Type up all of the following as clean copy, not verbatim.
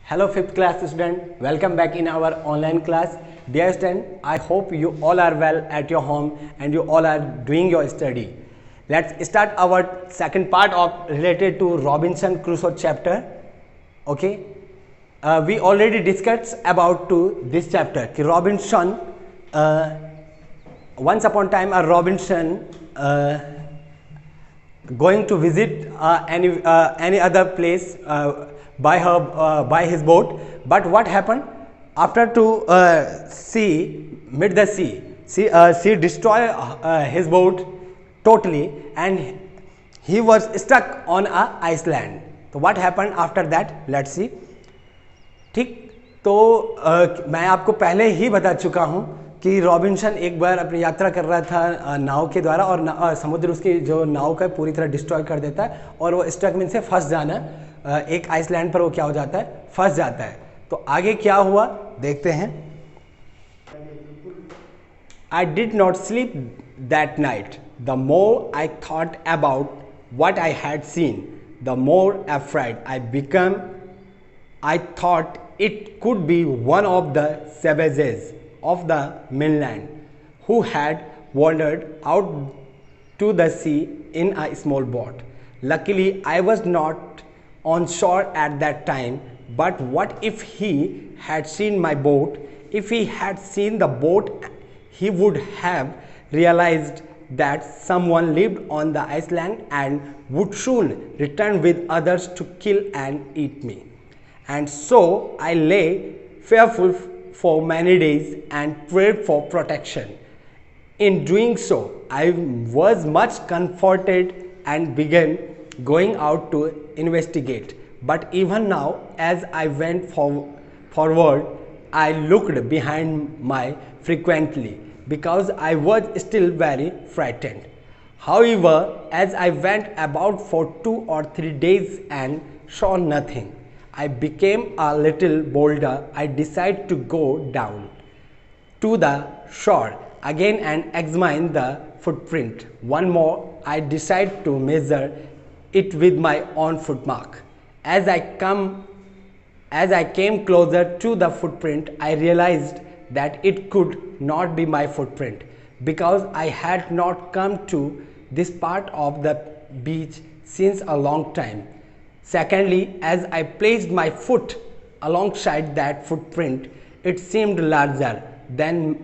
Hello fifth class student, welcome back in our online class. Dear student, I hope you all are well at your home and you all are doing your study. Let's start our second part of related to Robinson Crusoe chapter. Okay, we already discussed about to this chapter कि Robinson once upon time a Robinson going to visit any other place by his boat, but what happened after to sea mid the sea sea destroy his boat totally and he was stuck on a Iceland. तो what happened after that, let's see. ठीक, तो मैं आपको पहले ही बता चुका हूँ कि रॉबिन्सन एक बार अपनी यात्रा कर रहा था नाव के द्वारा और समुद्र उसकी जो नाव का पूरी तरह डिस्ट्रॉय कर देता है और वो स्टक में से फंस जाना एक आइसलैंड पर वो क्या हो जाता है, फंस जाता है. तो आगे क्या हुआ देखते हैं. I did not sleep that night. The more I thought about what I had seen, the more afraid I became. I thought it could be one of the savages of the mainland who had wandered out to the sea in a small boat. Luckily, I was not on shore at that time, but what if he had seen my boat? If he had seen the boat, he would have realized that someone lived on the island and would soon return with others to kill and eat me. And so I lay fearful for many days and prayed for protection. In doing so, I was much comforted and began going out to investigate. But even now, as I went forward, I looked behind me frequently because I was still very frightened. However, as I went about for 2 or 3 days and saw nothing, I became a little bolder. I decided to go down to the shore again and examine the footprint. One more, I decided to measure it with my own footmark. As I came closer to the footprint, I realized that it could not be my footprint because I had not come to this part of the beach since a long time. Secondly, as I placed my foot alongside that footprint, it seemed larger than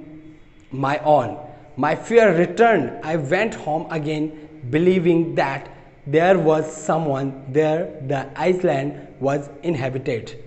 my own. My fear returned. I went home again, believing that there was someone there. The island was inhabited.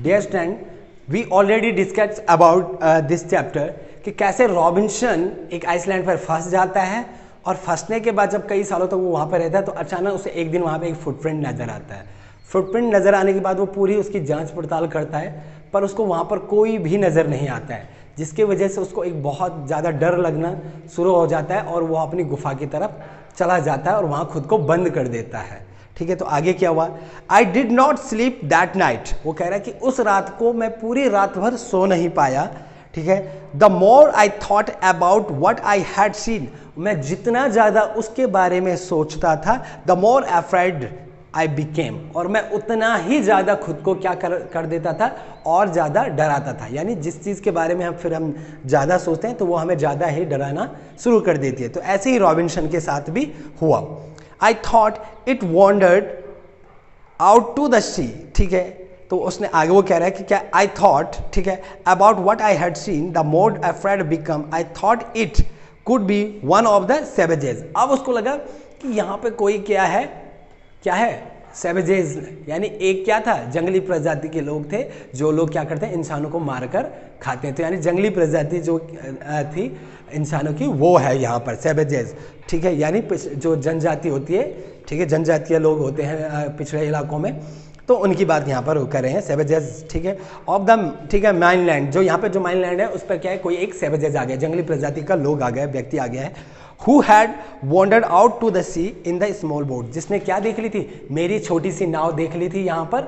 Dear student, we already discussed about this chapter कि कैसे Robinson एक Iceland पर फंस जाता है और फंसने के बाद जब कई सालों तक वो वहाँ पर रहता है तो अचानक उसे एक दिन वहाँ पे एक फुटप्रिंट नज़र आता है. फुटप्रिंट नज़र आने के बाद वो पूरी उसकी जांच पड़ताल करता है पर उसको वहाँ पर कोई भी नज़र नहीं आता है, जिसकी वजह से उसको एक बहुत ज़्यादा डर लगना शुरू हो जाता है और वो अपनी गुफा की तरफ चला जाता है और वहाँ खुद को बंद कर देता है. ठीक है, तो आगे क्या हुआ. I did not sleep that night. वो कह रहा है कि उस रात को मैं पूरी रात भर सो नहीं पाया. ठीक है. The more I thought about what I had seen. मैं जितना ज़्यादा उसके बारे में सोचता था, the more afraid I became. और मैं उतना ही ज़्यादा खुद को क्या कर देता था और ज़्यादा डराता था. यानी जिस चीज़ के बारे में हम ज़्यादा सोचते हैं तो वो हमें ज़्यादा ही डराना शुरू कर देती है. तो ऐसे ही रॉबिन्सन के साथ भी हुआ. I thought it wandered out to the sea. ठीक है, तो उसने आगे वो कह रहा है कि क्या आई थॉट, ठीक है, about what I had seen the more afraid become. I thought it could B one of the savages. अब उसको लगा कि यहाँ पे कोई क्या है सेवेजेस, यानी एक क्या था, जंगली प्रजाति के लोग थे जो लोग क्या करते हैं, इंसानों को मारकर खाते हैं. तो यानी जंगली प्रजाति जो थी इंसानों की वो है यहाँ पर सेवेजेस. ठीक है, यानी जो जनजाति होती है, ठीक है, जनजातीय लोग होते हैं पिछड़े इलाकों में, तो उनकी बात यहाँ पर वो कर रहे हैं सेवेजेस. ठीक है, ऑफ द, ठीक है, माइनलैंड. जो यहाँ पे जो माइनलैंड है उस पर क्या है, कोई एक सेवेजेस आ गया, जंगली प्रजाति का लोग आ गया, व्यक्ति आ गया है. Who had wandered out to the sea in the small boat. जिसने क्या देख ली थी, मेरी छोटी सी नाव देख ली थी यहाँ पर.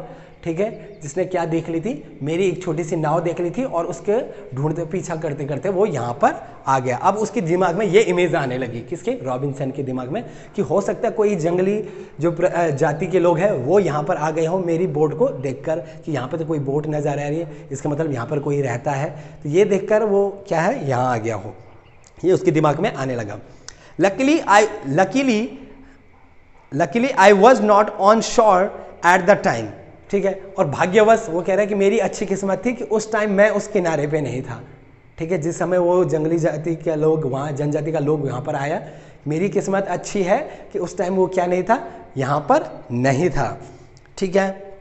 ठीक है, जिसने क्या देख ली थी, मेरी एक छोटी सी नाव देख ली थी और उसके ढूंढते पीछा करते करते वो यहाँ पर आ गया। अब उसके दिमाग में ये इमेज आने लगी, किसके, रॉबिन्सन के दिमाग में, कि हो सकता है कोई जंगली जो जाति के लोग हैं वो यहाँ पर आ गए हो मेरी बोट को देखकर, कि यहाँ पर तो कोई बोट नजर आ रही है, इसका मतलब यहाँ पर कोई रहता है, तो ये देखकर वो क्या है यहाँ आ गया हो, ये उसके दिमाग में आने लगा। Luckily I was not on शोर एट द टाइम, ठीक है, और भाग्यवश वो कह रहा है कि मेरी अच्छी किस्मत थी कि उस टाइम मैं उस किनारे पे नहीं था, ठीक है, जिस समय वो जंगली जाति के लोग वहाँ, जनजाति का लोग यहाँ पर आया, मेरी किस्मत अच्छी है कि उस टाइम वो क्या नहीं था, यहाँ पर नहीं था, ठीक है।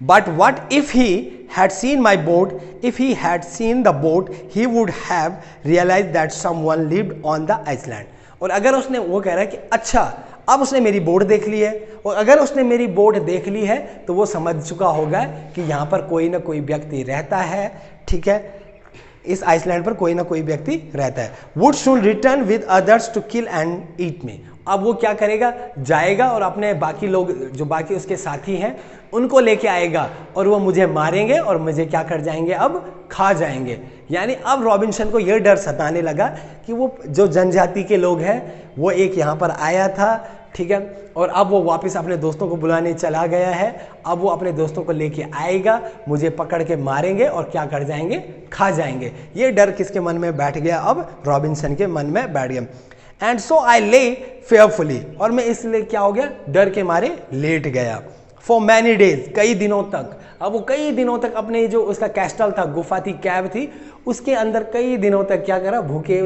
But what if he had seen my boat? If he had seen the boat, he would have realized that someone lived on the island. और अगर उसने, वो कह रहा है कि अच्छा अब उसने मेरी बोट देख ली है, और अगर उसने मेरी बोट देख ली है तो वो समझ चुका होगा कि यहाँ पर कोई ना कोई व्यक्ति रहता है, ठीक है, इस आइसलैंड पर कोई ना कोई व्यक्ति रहता है। Would soon return with others to kill and eat me. अब वो क्या करेगा, जाएगा और अपने बाकी लोग जो बाकी उसके साथी हैं उनको लेके आएगा और वो मुझे मारेंगे और मुझे क्या कर जाएंगे, अब खा जाएंगे। यानी अब रॉबिन्सन को यह डर सताने लगा कि वो जो जनजाति के लोग हैं वो एक यहाँ पर आया था, ठीक है, और अब वो वापस अपने दोस्तों को बुलाने चला गया है, अब वो अपने दोस्तों को लेके आएगा, मुझे पकड़ के मारेंगे और क्या कर जाएंगे, खा जाएंगे। ये डर किसके मन में बैठ गया, अब रॉबिन्सन के मन में बैठ गया। एंड सो आई ले फेयरफुली, और मैं इसलिए क्या हो गया, डर के मारे लेट गया। फॉर मैनी डेज, कई दिनों तक। अब वो कई दिनों तक अपने जो उसका कैस्टल था, गुफा थी, कैब थी, उसके अंदर कई दिनों तक क्या करा, भूखे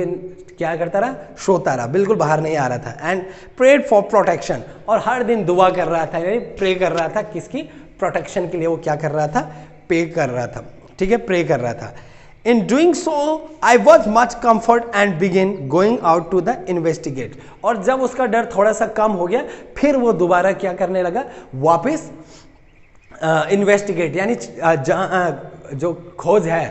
क्या करता रहा, सोता रहा, बिल्कुल बाहर नहीं आ रहा था। एंड प्रेड फॉर प्रोटेक्शन, और हर दिन दुआ कर रहा था, यानी प्रे कर रहा था, किसकी, प्रोटेक्शन के लिए वो क्या कर रहा था, पे कर रहा था, ठीक है, प्रे कर रहा था। In doing so, I was much comfort and began going out to the investigate. और जब उसका डर थोड़ा सा कम हो गया, फिर वो दोबारा क्या करने लगा, वापस इन्वेस्टिगेट, यानी जो खोज है,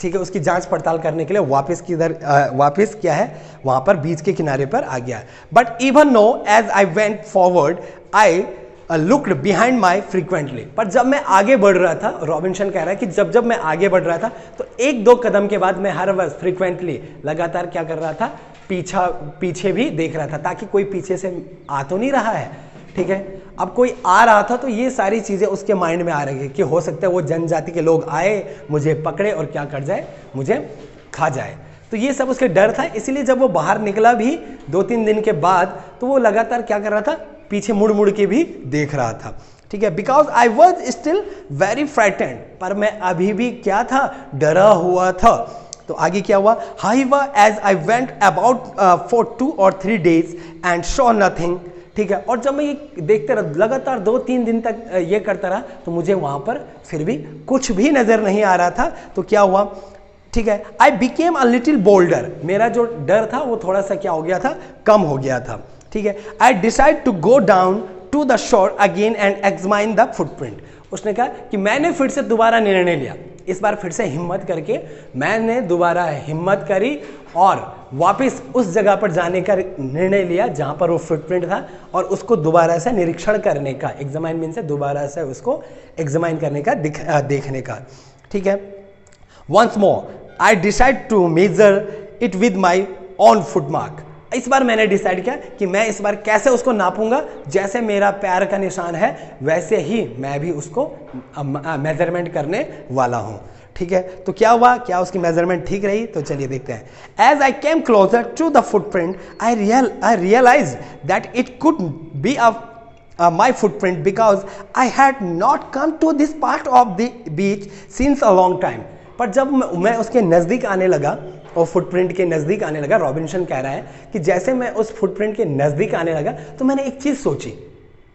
ठीक है, उसकी जांच पड़ताल करने के लिए वापस किधर, वापस क्या है, वहां पर बीच के किनारे पर आ गया। But even no as I went forward I looked behind my frequently, पर जब मैं आगे बढ़ रहा था, रॉबिन्सन कह रहा है कि जब मैं आगे बढ़ रहा था तो एक दो कदम के बाद मैं हर वक्त फ्रीक्वेंटली लगातार क्या कर रहा था, पीछे भी देख रहा था, ताकि कोई पीछे से आ तो नहीं रहा है, ठीक है। अब कोई आ रहा था तो ये सारी चीजें उसके माइंड में आ रही है कि हो सकता है वो जनजाति के लोग आए, मुझे पकड़े और क्या कर जाए, मुझे खा जाए। तो ये सब उसके डर था, इसलिए जब वो बाहर निकला भी 2-3 दिन के बाद, तो वो लगातार क्या कर रहा था, पीछे मुड़ मुड़ के भी देख रहा था, ठीक है। Because I was still very frightened, पर मैं अभी भी क्या था, डरा हुआ था। तो आगे क्या हुआ, however as I went about for 2 or 3 days and saw nothing, ठीक है। और जब मैं ये देखते रहा, लगातार 2-3 दिन तक ये करता रहा, तो मुझे वहां पर फिर भी कुछ भी नजर नहीं आ रहा था। तो क्या हुआ, ठीक है, I became a little boulder, मेरा जो डर था वो थोड़ा सा क्या हो गया था, कम हो गया था, ठीक है। I decide to go down to the shore again and examine the footprint. उसने कहा कि मैंने फिर से दोबारा निर्णय लिया, इस बार फिर से हिम्मत करके मैंने दोबारा हिम्मत करी और वापस उस जगह पर जाने का निर्णय लिया जहां पर वो फुटप्रिंट था, और उसको दोबारा से निरीक्षण करने का, एग्जामाइन मीन से दोबारा से उसको एग्जामाइन करने का, देखने का, ठीक है। Once more I decide to measure it with my own foot mark. इस बार मैंने डिसाइड किया कि मैं इस बार कैसे उसको नापूंगा, जैसे मेरा पैर का निशान है वैसे ही मैं भी उसको मेजरमेंट करने वाला हूं, ठीक है। तो क्या हुआ, क्या उसकी मेजरमेंट ठीक रही, तो चलिए देखते हैं। As I came closer to the footprint I realise that it could be my footprint because I had not come to this part of the beach since a long time. पर जब मैं उसके नज़दीक आने लगा और फुटप्रिंट के नज़दीक आने लगा, रॉबिन्सन कह रहा है कि जैसे मैं उस फुटप्रिंट के नज़दीक आने लगा तो मैंने एक चीज़ सोची,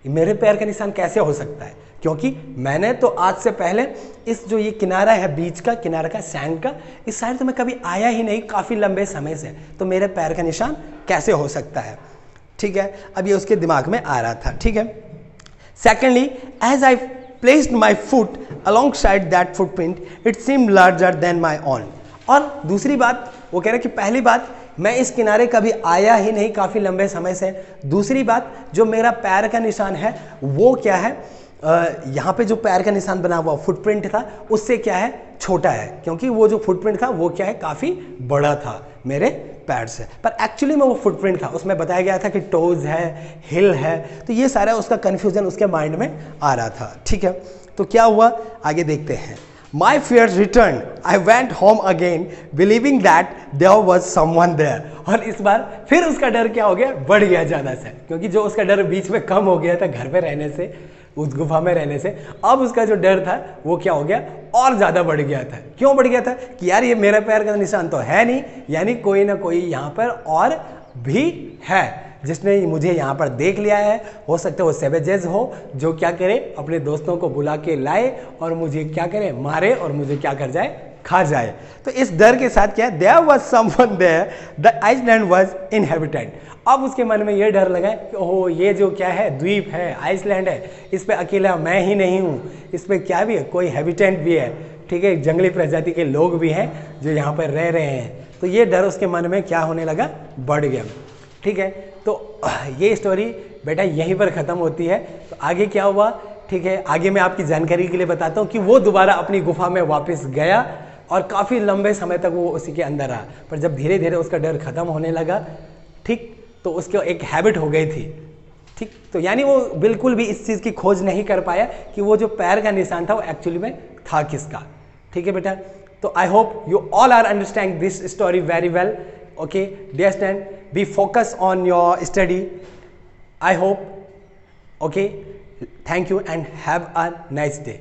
मेरे पैर का निशान कैसे हो सकता है, क्योंकि मैंने तो आज से पहले इस जो ये किनारा है, बीच का किनारा का, सैंड का, इस साइड तो मैं कभी आया ही नहीं काफ़ी लंबे समय से, तो मेरे पैर का निशान कैसे हो सकता है, ठीक है। अब ये उसके दिमाग में आ रहा था, ठीक है। Secondly, as I placed my foot alongside that footprint it seem larger than my own. और दूसरी बात वो कह रहे कि पहली बात, मैं इस किनारे कभी आया ही नहीं काफ़ी लंबे समय से। दूसरी बात, जो मेरा पैर का निशान है वो क्या है, यहाँ पे जो पैर का निशान बना हुआ फुटप्रिंट था उससे क्या है छोटा है, क्योंकि वो जो फुटप्रिंट था वो क्या है काफ़ी बड़ा था मेरे पैर से। पर एक्चुअली में वो फुटप्रिंट था, उसमें बताया गया था कि टोज है, हिल है, तो ये सारा उसका कन्फ्यूजन उसके माइंड में आ रहा था। ठीक है, तो क्या हुआ आगे देखते हैं। My fears returned. I went home again, believing that there was someone there. और इस बार फिर उसका डर क्या हो गया, बढ़ गया ज़्यादा से, क्योंकि जो उसका डर बीच में कम हो गया था घर पे रहने से, उस गुफा में रहने से, अब उसका जो डर था वो क्या हो गया, और ज़्यादा बढ़ गया था। क्यों बढ़ गया था कि यार ये मेरा पैर का निशान तो है नहीं, यानी कोई ना कोई यहाँ पर और भी है जिसने मुझे यहाँ पर देख लिया है। हो सकता है वो सेवेजेस हो जो क्या करे, अपने दोस्तों को बुला के लाए और मुझे क्या करे, मारे और मुझे क्या कर जाए, खा जाए। तो इस डर के साथ क्या है, there was someone there, the island was inhabited. अब उसके मन में ये डर लगा कि ओहो ये जो क्या है, द्वीप है, आइसलैंड है, इस पे अकेला मैं ही नहीं हूँ, इस पे क्या भी है, कोई हैबिटेंट भी है, ठीक है, जंगली प्रजाति के लोग भी हैं जो यहाँ पर रह रहे हैं। तो ये डर उसके मन में क्या होने लगा, बढ़ गया। ठीक है, तो ये स्टोरी बेटा यहीं पर ख़त्म होती है। तो आगे क्या हुआ, ठीक है, आगे मैं आपकी जानकारी के लिए बताता हूँ कि वो दोबारा अपनी गुफा में वापस गया और काफ़ी लंबे समय तक वो उसी के अंदर रहा। पर जब धीरे धीरे उसका डर ख़त्म होने लगा, ठीक, तो उसको एक हैबिट हो गई थी। ठीक, तो यानी वो बिल्कुल भी इस चीज़ की खोज नहीं कर पाया कि वो जो पैर का निशान था वो एक्चुअली में था किसका। ठीक है बेटा, तो I hope you all are understand this story very well. Okay, dear student, be focused on your study. I hope. Okay, thank you and have a nice day.